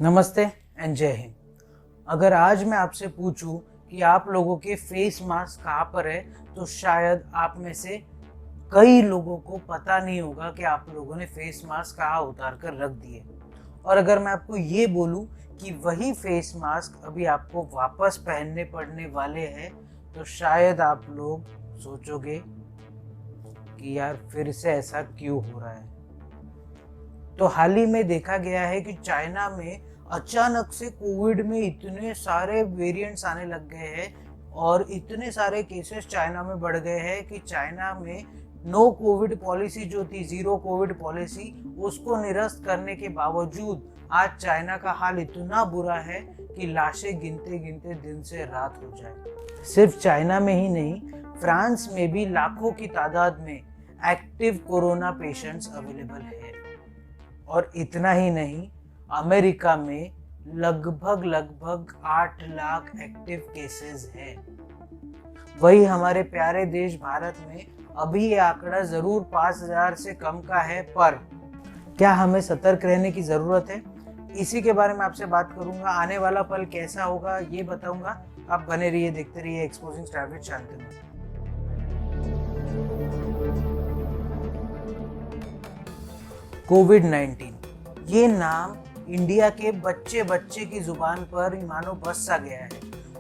नमस्ते एंड जय हिंद। अगर आज मैं आपसे पूछूं कि आप लोगों के फेस मास्क कहाँ पर है तो शायद आप में से कई लोगों को पता नहीं होगा कि आप लोगों ने फेस मास्क कहाँ उतार कर रख दिए। और अगर मैं आपको ये बोलूं कि वही फेस मास्क अभी आपको वापस पहनने पड़ने वाले हैं तो शायद आप लोग सोचोगे कि यार फिर से ऐसा क्यों हो रहा है। तो हाल ही में देखा गया है कि चाइना में अचानक से कोविड में इतने सारे वेरिएंट्स आने लग गए हैं और इतने सारे केसेस चाइना में बढ़ गए हैं कि चाइना में नो कोविड पॉलिसी जो थी, जीरो कोविड पॉलिसी, उसको निरस्त करने के बावजूद आज चाइना का हाल इतना बुरा है कि लाशें गिनते गिनते दिन से रात हो जाए। सिर्फ चाइना में ही नहीं, फ्रांस में भी लाखों की तादाद में एक्टिव कोरोना पेशेंट्स अवेलेबल है। और इतना ही नहीं, अमेरिका में लगभग 8 लाख एक्टिव केसेस हैं। वही हमारे प्यारे देश भारत में अभी ये आंकड़ा जरूर 5,000 से कम का है, पर क्या हमें सतर्क रहने की जरूरत है? इसी के बारे में आपसे बात करूंगा। आने वाला पल कैसा होगा ये बताऊंगा। आप बने रहिए, देखते रहिए एक्सपोजिंग स्टार विद शांतनु। कोविड-19 ये नाम इंडिया के बच्चे बच्चे की जुबान पर मानो बस सा गया है।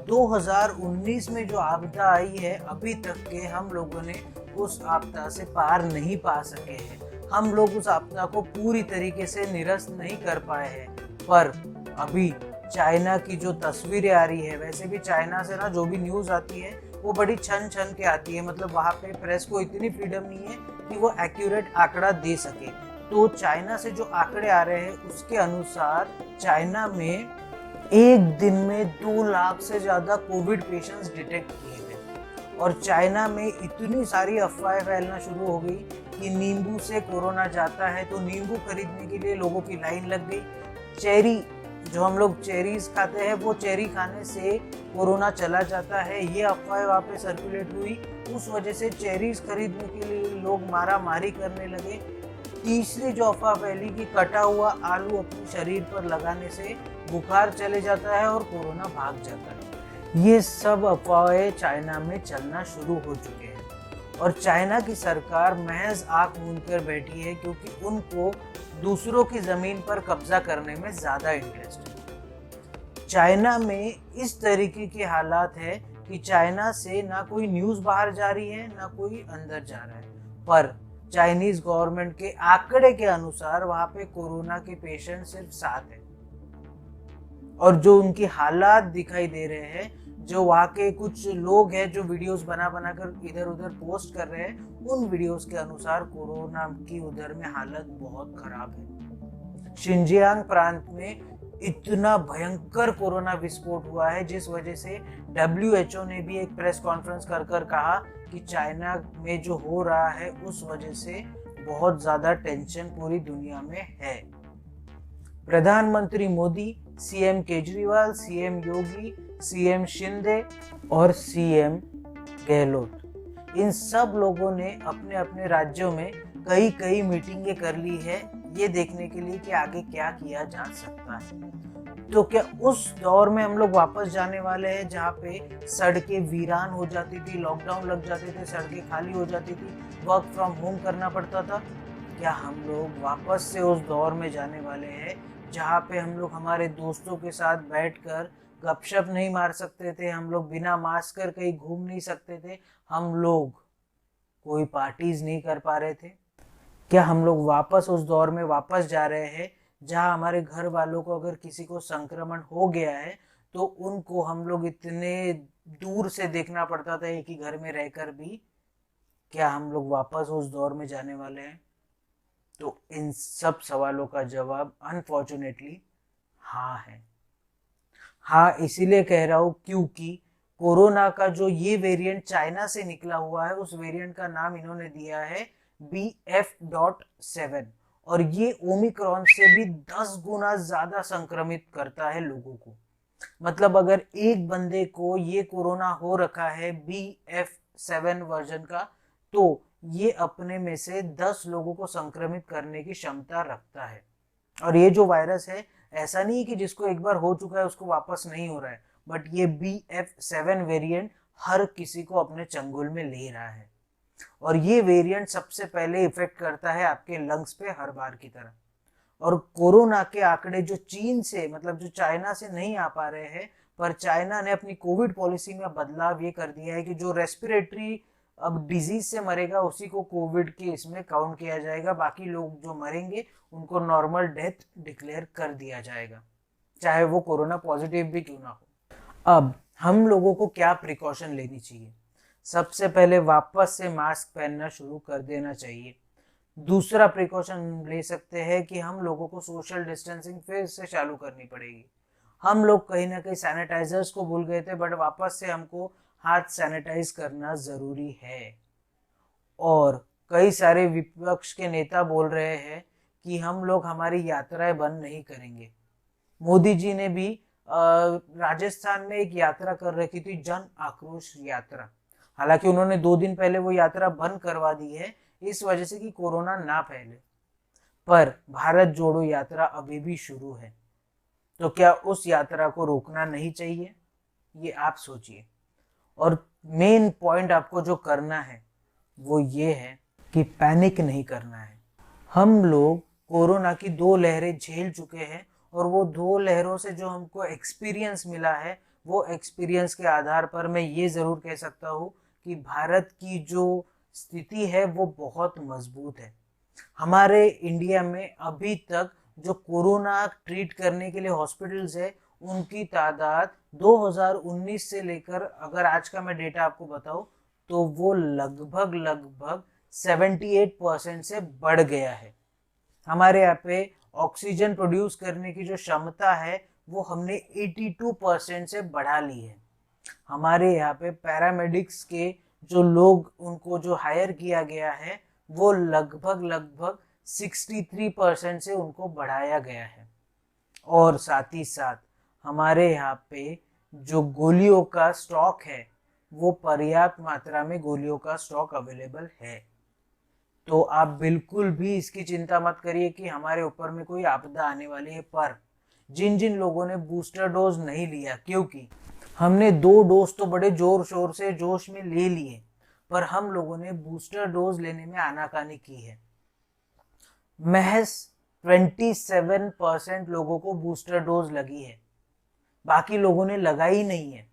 2019 में जो आपदा आई है, अभी तक के हम लोगों ने उस आपदा से पार नहीं पा सके हैं। हम लोग उस आपदा को पूरी तरीके से निरस्त नहीं कर पाए हैं। पर अभी चाइना की जो तस्वीरें आ रही है, वैसे भी चाइना से ना जो भी न्यूज़ आती है वो बड़ी छन छन के आती है। मतलब वहाँ पे प्रेस को इतनी फ्रीडम नहीं है कि वो एक्यूरेट आंकड़ा दे सके। तो चाइना से जो आंकड़े आ रहे हैं उसके अनुसार चाइना में एक दिन में 2 लाख से ज़्यादा कोविड पेशेंट्स डिटेक्ट किए गए। और चाइना में इतनी सारी अफवाहें फैलना शुरू हो गई कि नींबू से कोरोना जाता है, तो नींबू खरीदने के लिए लोगों की लाइन लग गई। चेरी, जो हम लोग चेरीज खाते हैं, वो चेरी खाने से कोरोना चला जाता है, ये अफवाह वहाँ पे सर्कुलेट हुई। उस वजह से चेरीज खरीदने के लिए लोग मारा मारी करने लगे। तीसरी जो अफवाह फैली कि कटा हुआ आलू अपने शरीर पर लगाने से बुखार चले जाता है और कोरोना भाग जाता है। ये सब अफवाहें चाइना में चलना शुरू हो चुके हैं और चाइना की सरकार महज आंख मूंद कर बैठी है, क्योंकि उनको दूसरों की जमीन पर कब्जा करने में ज्यादा इंटरेस्ट है। चाइना में इस तरीके के हालात है कि चाइना से ना कोई न्यूज़ बाहर जा रही है, ना कोई अंदर जा रहा है। पर चाइनीज गवर्नमेंट के आंकड़े के अनुसार वहां पे कोरोना के पेशेंट सिर्फ 7 है। और जो उनकी हालात दिखाई दे रहे हैं, जो वहाँ के कुछ लोग हैं जो वीडियोस बना कर इधर उधर पोस्ट कर रहे हैं, उन वीडियोस के अनुसार कोरोना की उधर में हालत बहुत खराब है। शिनजियांग प्रांत में इतना भयंकर कोरोना विस्फोट हुआ है, जिस वजह से WHO ने भी एक प्रेस कॉन्फ्रेंस कर कहा कि चाइना में जो हो रहा है उस वजह से बहुत ज्यादा टेंशन पूरी दुनिया में है। प्रधानमंत्री मोदी, सीएम केजरीवाल, सीएम योगी, सीएम शिंदे और सीएम गहलोत, इन सब लोगों ने अपने अपने राज्यों में कई मीटिंगें कर ली है, ये देखने के लिए कि आगे क्या किया जा सकता है। तो क्या उस दौर में हम लोग वापस जाने वाले हैं जहाँ पे सड़कें वीरान हो जाती थी, लॉकडाउन लग जाते थे, सड़कें खाली हो जाती थी, वर्क फ्रॉम होम करना पड़ता था? क्या हम लोग वापस से उस दौर में जाने वाले हैं जहाँ पे हम लोग हमारे दोस्तों के साथ बैठकर गपशप नहीं मार सकते थे, हम लोग बिना मास्क कर कहीं घूम नहीं सकते थे, हम लोग कोई पार्टीज नहीं कर पा रहे थे? क्या हम लोग वापस उस दौर में वापस जा रहे हैं जहां हमारे घर वालों को अगर किसी को संक्रमण हो गया है तो उनको हम लोग इतने दूर से देखना पड़ता था एक ही घर में रहकर भी? क्या हम लोग वापस उस दौर में जाने वाले हैं? तो इन सब सवालों का जवाब अनफॉर्चुनेटली हाँ है। हाँ इसीलिए कह रहा हूँ क्योंकि कोरोना का जो ये वेरिएंट चाइना से निकला हुआ है, उस वेरिएंट का नाम इन्होंने दिया है BF.7 और ये ओमिक्रॉन से भी 10 गुना ज्यादा संक्रमित करता है लोगों को। मतलब अगर एक बंदे को ये कोरोना हो रखा है BF.7 वर्जन का, तो ये अपने में से 10 लोगों को संक्रमित करने की क्षमता रखता है। और ये जो वायरस है ऐसा नहीं है कि जिसको एक बार हो चुका है उसको वापस नहीं हो रहा है, बट ये BF7 वेरिएंट हर किसी को अपने चंगुल में ले रहा है। और ये वेरिएंट सबसे पहले इफेक्ट करता है आपके लंग्स पे हर बार की तरह। और कोरोना के आंकड़े जो चीन से, मतलब जो चाइना से नहीं आ पा रहे हैं, पर चाइना ने अपनी कोविड पॉलिसी में बदलाव ये कर दिया है कि जो रेस्पिरेटरी अब डिजीज से मरेगा उसी को कोविड के इसमें काउंट किया जाएगा, बाकी लोग जो मरेंगे उनको नॉर्मल डेथ डिक्लेयर कर दिया जाएगा, चाहे वो कोरोना पॉजिटिव भी क्यों ना हो। अब हम लोगों को क्या प्रिकॉशन लेनी चाहिए? सबसे पहले वापस से मास्क पहनना शुरू कर देना चाहिए। दूसरा प्रिकॉशन ले सकते हैं कि हम लोगों को सोशल डिस्टेंसिंग फिर से चालू करनी पड़ेगी। हम लोग कहीं ना कहीं सैनिटाइजर्स को भूल गए थे, बट वापस से हमको हाथ सैनिटाइज करना जरूरी है। और कई सारे विपक्ष के नेता बोल रहे हैं कि हम लोग हमारी यात्राएं बंद नहीं करेंगे। मोदी जी ने भी राजस्थान में एक यात्रा कर रखी थी, जन आक्रोश यात्रा। हालांकि उन्होंने 2 दिन पहले वो यात्रा बंद करवा दी है इस वजह से कि कोरोना ना फैले, पर भारत जोड़ो यात्रा अभी भी शुरू है। तो क्या उस यात्रा को रोकना नहीं चाहिए? ये आप सोचिए। और मेन पॉइंट आपको जो करना है वो ये है कि पैनिक नहीं करना है। हम लोग कोरोना की 2 लहरें झेल चुके हैं, और वो 2 लहरों से जो हमको एक्सपीरियंस मिला है, वो एक्सपीरियंस के आधार पर मैं ये ज़रूर कह सकता हूँ कि भारत की जो स्थिति है वो बहुत मजबूत है। हमारे इंडिया में अभी तक जो कोरोना ट्रीट करने के लिए हॉस्पिटल्स है, उनकी तादाद 2019 से लेकर, अगर आज का मैं डेटा आपको बताऊं, तो वो लगभग 78% से बढ़ गया है। हमारे यहाँ पे ऑक्सीजन प्रोड्यूस करने की जो क्षमता है वो हमने 82% से बढ़ा ली है। हमारे यहाँ पे पैरामेडिक्स के जो लोग, उनको जो हायर किया गया है, वो लगभग 63% से उनको बढ़ाया गया है। और साथ ही साथ हमारे यहाँ पे जो गोलियों का स्टॉक है, वो पर्याप्त मात्रा में गोलियों का स्टॉक अवेलेबल है। तो आप बिल्कुल भी इसकी चिंता मत करिए कि हमारे ऊपर में कोई आपदा आने वाली है। पर जिन जिन लोगों ने बूस्टर डोज नहीं लिया, क्योंकि हमने 2 डोज तो बड़े जोर शोर से जोश में ले लिए, पर हम लोगों ने बूस्टर डोज लेने में आनाकानी की है। महज 27% लोगों को बूस्टर डोज लगी है, बाकी लोगों ने लगाई नहीं है।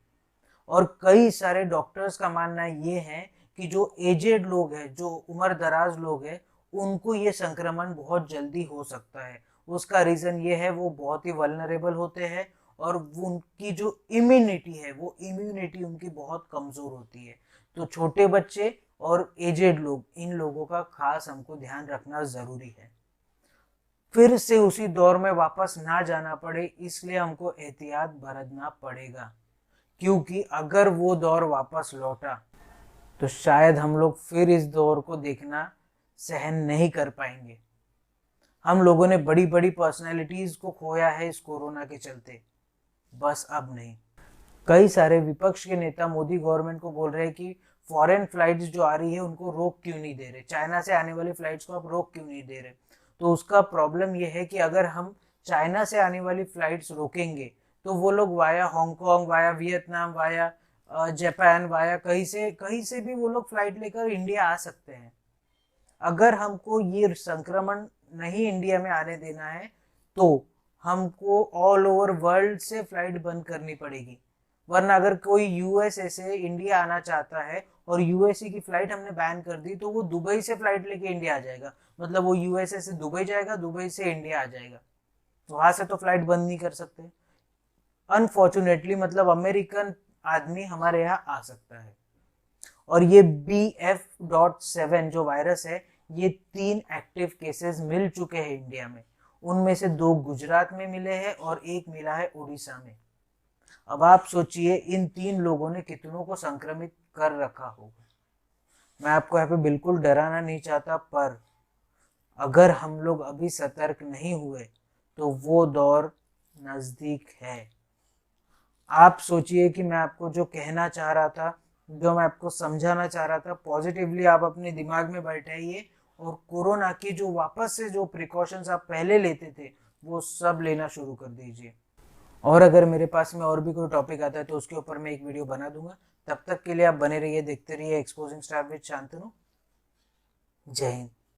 और कई सारे डॉक्टर्स का मानना ये है कि जो एजेड लोग हैं, जो उम्र दराज लोग हैं, उनको ये संक्रमण बहुत जल्दी हो सकता है। उसका रीज़न ये है, वो बहुत ही वल्नरेबल होते हैं, और उनकी जो इम्यूनिटी है, वो इम्यूनिटी उनकी बहुत कमज़ोर होती है। तो छोटे बच्चे और एजेड लोग, इन लोगों का खास हमको ध्यान रखना ज़रूरी है। फिर से उसी दौर में वापस ना जाना पड़े, इसलिए हमको एहतियात बरतना पड़ेगा। क्योंकि अगर वो दौर वापस लौटा तो शायद हम लोग फिर इस दौर को देखना सहन नहीं कर पाएंगे। हम लोगों ने बड़ी बड़ी पर्सनैलिटीज को खोया है इस कोरोना के चलते, बस अब नहीं। कई सारे विपक्ष के नेता मोदी गवर्नमेंट को बोल रहे हैं कि फॉरेन फ्लाइट्स जो आ रही है उनको रोक क्यों नहीं दे रहे, चाइना से आने वाली फ्लाइट्स को आप रोक क्यों नहीं दे रहे। तो उसका प्रॉब्लम यह है कि अगर हम चाइना से आने वाली फ्लाइट्स रोकेंगे तो वो लोग via Hong Kong, via Vietnam, via Japan, via कहीं से भी वो लोग फ्लाइट लेकर इंडिया आ सकते हैं। अगर हमको ये संक्रमण नहीं इंडिया में आने देना है तो हमको ऑल ओवर वर्ल्ड से फ्लाइट बंद करनी पड़ेगी। वरना अगर कोई यूएसए से इंडिया आना चाहता है और यूएसए की फ्लाइट हमने बैन कर दी, तो वो दुबई से फ्लाइट लेके इंडिया आ जाएगा। मतलब वो यूएसए से दुबई जाएगा, दुबई से इंडिया आ जाएगा, वहां से तो फ्लाइट बंद नहीं कर सकते। अनफॉर्चुनेटली, मतलब अमेरिकन आदमी हमारे यहाँ आ सकता है। और ये BF.7 जो वायरस है, ये 3 एक्टिव केसेस मिल चुके हैं इंडिया में। उनमें से 2 गुजरात में मिले हैं और 1 मिला है उड़ीसा में। अब आप सोचिए इन 3 लोगों ने कितनों को संक्रमित कर रखा होगा। मैं आपको यहाँ पे बिल्कुल डराना नहीं चाहता, पर अगर हम लोग अभी सतर्क नहीं हुए तो वो दौर नजदीक है। आप सोचिए कि मैं आपको जो कहना चाह रहा था, जो मैं आपको समझाना चाह रहा था, पॉजिटिवली आप अपने दिमाग में बैठाइए, और कोरोना की जो वापस से जो प्रिकॉशंस आप पहले लेते थे वो सब लेना शुरू कर दीजिए। और अगर मेरे पास में और भी कोई टॉपिक आता है तो उसके ऊपर मैं एक वीडियो बना दूंगा। तब तक के लिए आप बने रहिए, देखते रहिए एक्सपोजिंग स्टार विद शांतनु। जय हिंद।